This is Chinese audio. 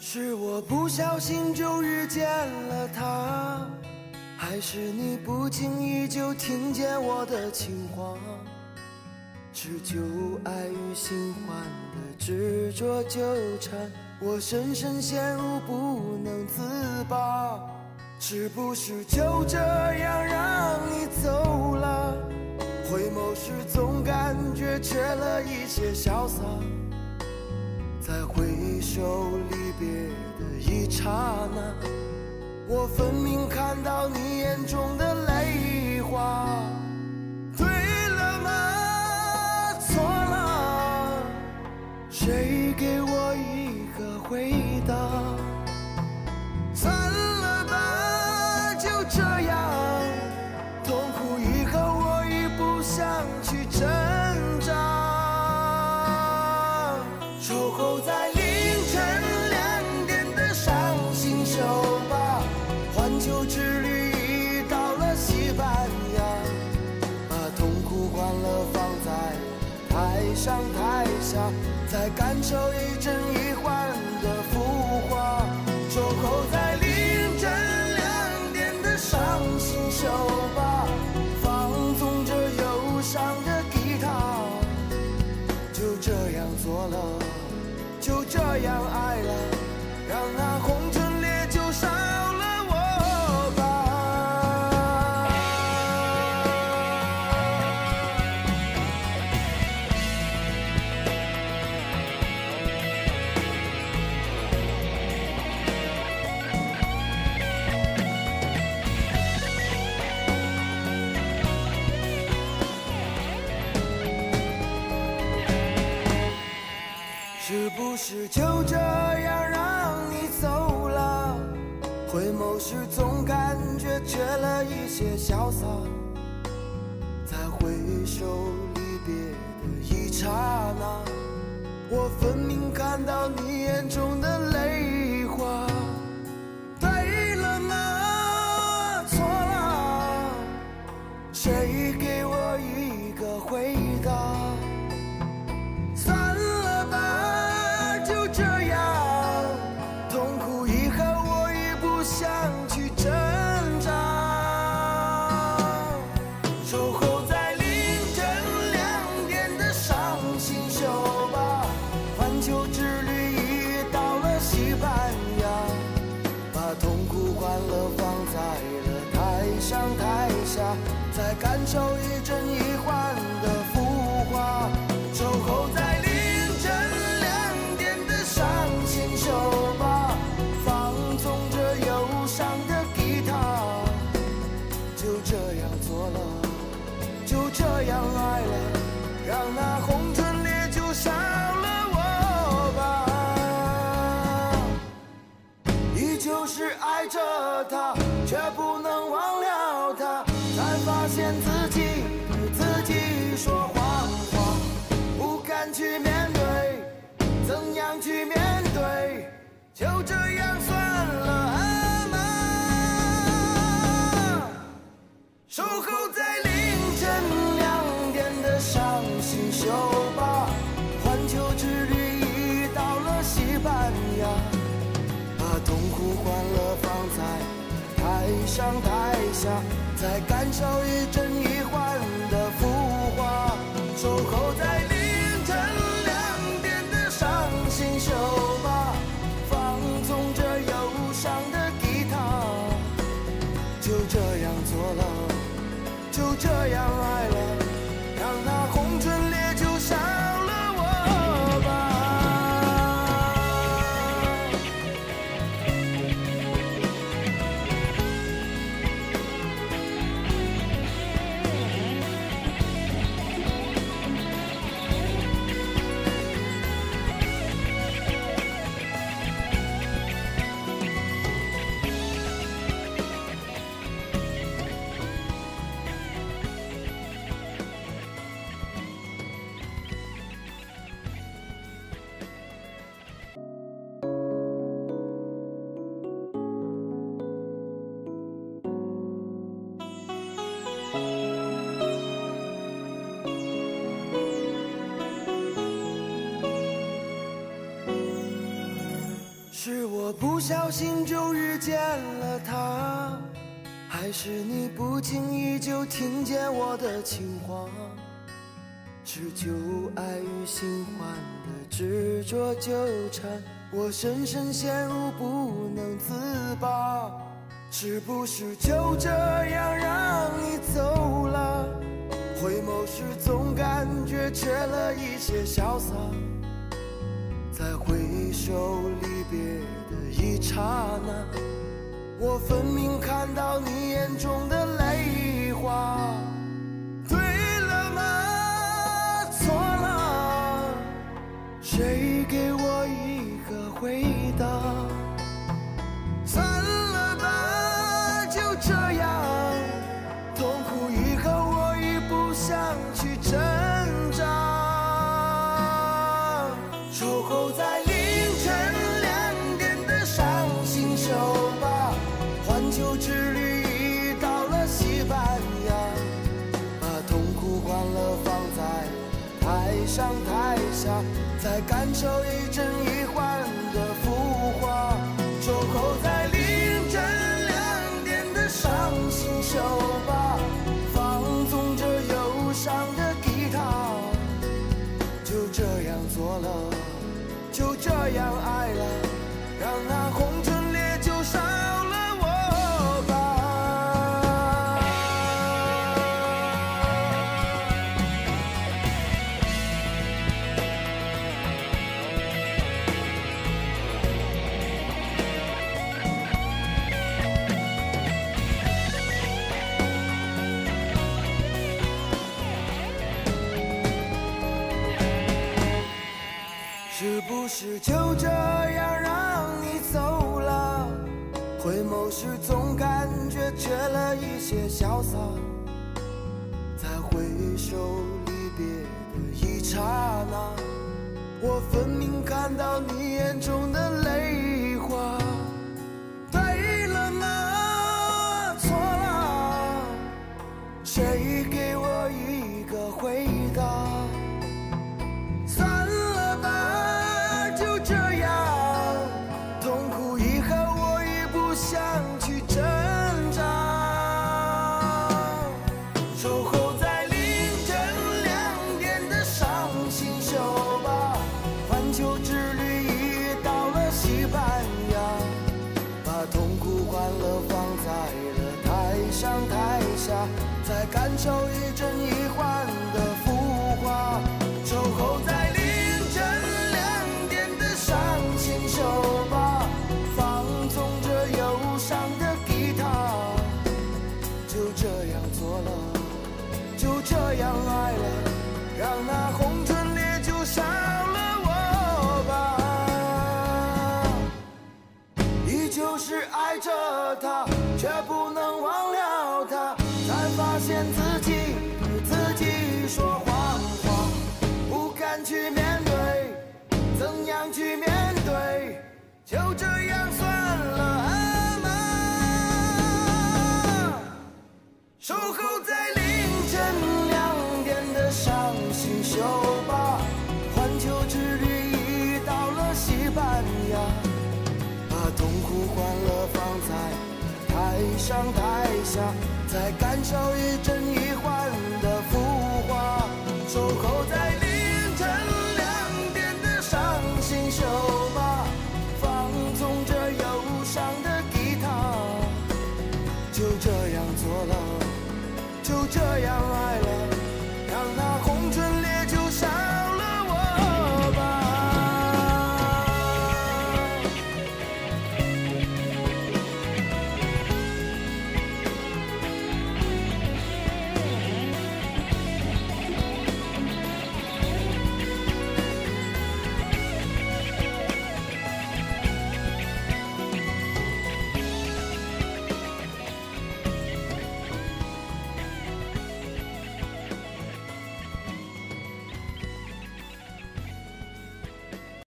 是我不小心就遇见了他，还是你不经意就听见我的情话？是旧爱与新欢的执着纠缠，我深深陷入不能自拔。是不是就这样让你走了？回眸时总感觉缺了一些潇洒，在回首离别的一刹那，我分明看到你眼中的泪花。对了吗？错了？谁给我一个回答？算了吧，就这样，痛苦以后我已不想去挣扎。守候在凌晨2点的伤心酒吧，环球之旅已到了西班牙，把痛苦欢乐放在台上台下，再感受一真一幻的浮华。守候在凌晨2点的伤心酒吧，放纵着忧伤的吉他，就这样做了，就这样爱了，让那红唇烈酒烧了我吧。是不是就这样让你走了？回眸时总感觉缺了一些潇洒，在回首离别的一刹那，我分明看到你眼中的泪花。对了吗？错了？谁给我一个回答？算了吧，就这样，痛苦以后我已不想去挣扎。守候在凌晨2点的伤心酒吧，环球之旅已到了西班牙，把痛苦欢乐放在了台上台下，再感受一真一幻的浮华。守候在凌晨2点的伤心酒吧，放纵着忧伤的吉他，就这样做了，就这样爱了，让那红唇烈酒烧了我吧。依旧是爱着他，却不能忘了他，才发现自己对自己说谎话，不敢去面对，怎样去面对？就这样算了吗？守候在凌晨2点的伤心酒吧，环球之旅已到了西班牙，把痛苦欢乐放在台上台下，再感受一真一幻的浮华。守候在凌晨2点的伤心酒吧，放纵着忧伤的吉他，就这样做了，就这样爱了，让那红唇烈酒烧了我吧。是我不小心就遇见了他，还是你不经意就听见我的情话？是旧爱与新欢的执着纠缠，我深深陷入不能自拔。是不是就这样让你走了？回眸时总感觉缺了一些潇洒，在回首离别的一刹那，我分明看到你眼中的泪花。对了吗？错了？谁给我一个回答？算了吧，就这样，痛苦以后我已不想去挣扎，守候在凌晨2点的伤心酒吧，环球之旅已到了西班牙，把痛苦欢乐放在台上台下，再感受一真一幻的浮华，守候在凌晨2点的伤心酒吧，放纵着忧伤的吉他，就这样做了，就这样爱了，让那红唇烈酒烧了我吧。是不是就这样让你走了？回眸时总感觉缺了一些潇洒，在回首离别的一刹那，我分明看到你眼中的泪花。对了吗？错了？谁给我一个回答？算了吧，就这样，痛苦以后我已不想去挣扎，守候在凌晨2点的伤心酒吧，环球之旅已到了西班牙，把痛苦欢乐放在了台上台下，再感受一真一幻的浮华，守候在凌晨2点的伤心酒吧，放纵着忧伤的吉他，就这样做了，就这样爱了，让那红唇烈酒烧了我吧。依旧是爱着他，却不能忘了他，才发现自己对自己说谎话，不敢去面对，怎样去面对？就这样算了吗？守候在凌晨2点的伤心酒吧，环球之旅已到了西班牙，把痛苦欢乐放在台上台下，再感受一真一幻的浮华，守候在